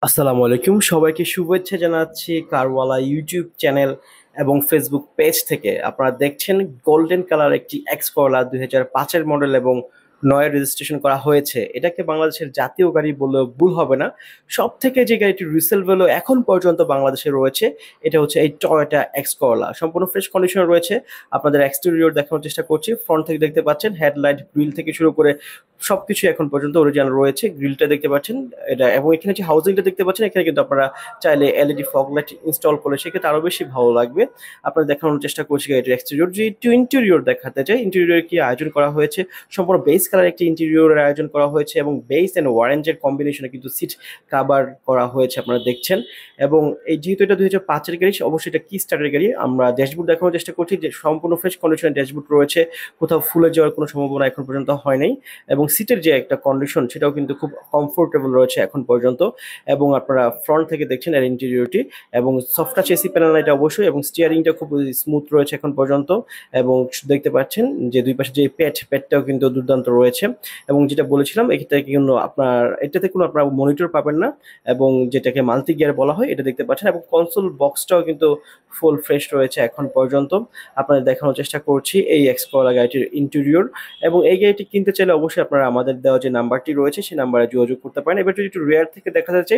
আসসালামু আলাইকুম, সবাইকে শুভেচ্ছা জানাচ্ছি কারওয়ালা ইউটিউব চ্যানেল এবং ফেসবুক পেজ থেকে। আপনারা দেখছেন গোল্ডেন কালার একটি এক্স করলা 2005-এর মডেল এবং নয় রেজিস্ট্রেশন করা হয়েছে। এটাকে বাংলাদেশের জাতীয় গাড়ি বললেও ভুল হবে না। সব থেকে যে গাড়িটির রিসেল ভ্যালু এখন পর্যন্ত বাংলাদেশে রয়েছে এটা হচ্ছে এই টয়োটা এক্স করলা। সম্পূর্ণ ফ্রেশ কন্ডিশনে রয়েছে। আপনাদের এক্সটেরিয়র দেখানোর চেষ্টা করছি। ফ্রন্ট থেকে দেখতে পাচ্ছেন হেডলাইট, গ্রিল থেকে শুরু করে সবকিছু এখন পর্যন্ত অরিজিনাল রয়েছে। গ্রিলটা দেখতে পাচ্ছেন এটা, এবং এখানে যে হাউজিংটা দেখতে পাচ্ছেন এখানে কিন্তু আপনারা চাইলে এলইডি ফগ লাইট ইনস্টল করলে সেক্ষেত্রে আরো বেশি ভালো লাগবে। আপনারা দেখানোর চেষ্টা করছি গাড়িটির এক্সটেরিয়র। যে একটু ইন্টেরিয়র দেখাতে চাই, ইন্টেরিয়র কি আয়োজন করা হয়েছে, সম্পূর্ণ বেস কালার একটি ইন্টেরিয়রের আয়োজন করা হয়েছে এবং বেস এন্ড অরেঞ্জের কম্বিনেশনে কিন্তু সিট কাভার করা হয়েছে আপনারা দেখছেন। এবং এই যেহেতু এটা 2005-এর গাড়ি, অবশ্যই এটা কি স্টার্টের গাড়ি। আমরা ড্যাশবোর্ড দেখানোর চেষ্টা করছি যে সম্পূর্ণ ফ্রেশ কন্ডিশনের ড্যাশবোর্ড রয়েছে, কোথাও ফুলে যাওয়ার কোনো সম্ভাবনা এখন পর্যন্ত হয় নাই। এবং সিটের যে একটা কন্ডিশন সেটাও কিন্তু খুব কমফোর্টেবল রয়েছে এখন পর্যন্ত। এবং আপনারা ফ্রন্ট থেকে দেখছেন এর ইন্টেরিয়রটি, এবং সফট টাচ এসি প্যানেল এটা অবশ্যই, এবং স্টিয়ারিংটা খুব স্মুথ রয়েছে এখন পর্যন্ত। এবং দেখতে পাচ্ছেন যে দুই পাশে যে প্যাডটাও কিন্তু দুর্দান্ত রয়েছে। এবং যেটা বলেছিলাম এটাতে কিন্তু এটাতে কোনো আপনার মনিটর পাবেন না, এবং যেটাকে মাল্টি গিয়ার বলা হয় এটা দেখতে পাচ্ছেন। এবং কনসোল বক্সটাও কিন্তু ফুল ফ্রেশ রয়েছে এখন পর্যন্ত। আপনাদের দেখানোর চেষ্টা করছি এই এক্সকোলা গাড়িটির ইন্টেরিয়র। এবং এই গাড়িটি কিনতে চাইলে অবশ্যই আপনারা আমাদের দেওয়া যে নাম্বারটি রয়েছে সেই নাম্বারে যোগাযোগ করতে পারেন। এবার যদি একটু রিয়ার থেকে দেখা যাচ্ছে,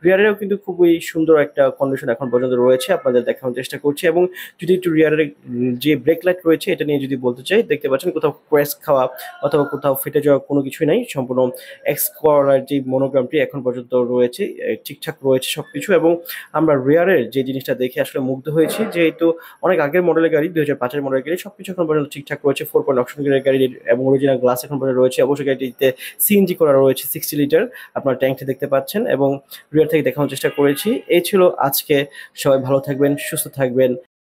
রিয়ারেও কিন্তু খুবই সুন্দর একটা কন্ডিশন এখন পর্যন্ত রয়েছে, আপনাদের দেখানোর চেষ্টা করছি। এবং যদি একটু রিয়ারের যে ব্রেক লাইট রয়েছে এটা নিয়ে যদি বলতে চাই, দেখতে পাচ্ছেন কোথাও ক্র্যাশ খাওয়া অথবা কোথাও ফেটে যাওয়া কোনো কিছুই নাই। সম্পূর্ণ এক্স করলার যে মনোগ্রামটি এখন পর্যন্ত রয়েছে ঠিকঠাক রয়েছে সবকিছু। এবং আমরা রিয়ারের যে জিনিসটা দেখে আসলে মুগ্ধ হয়েছি, যেহেতু অনেক আগের মডেলের গাড়ি, 2005-এর মডেলের গাড়ি, সবকিছু এখন পর্যন্ত ঠিকঠাক রয়েছে। 4 পয়েন্ট অপশন গিয়ারের গাড়ি এবং অরিজিনাল গ্লাস এখন পর্যন্ত রয়েছে। অবশ্যই গাড়িটিতে সিএনজি করা রয়েছে 60 লিটার, আপনার ট্যাঙ্কটি দেখতে পাচ্ছেন। এবং রিয়ার থেকে দেখানোর চেষ্টা করেছি। এই ছিল আজকে। সবাই ভালো থাকবেন, সুস্থ থাকবেন।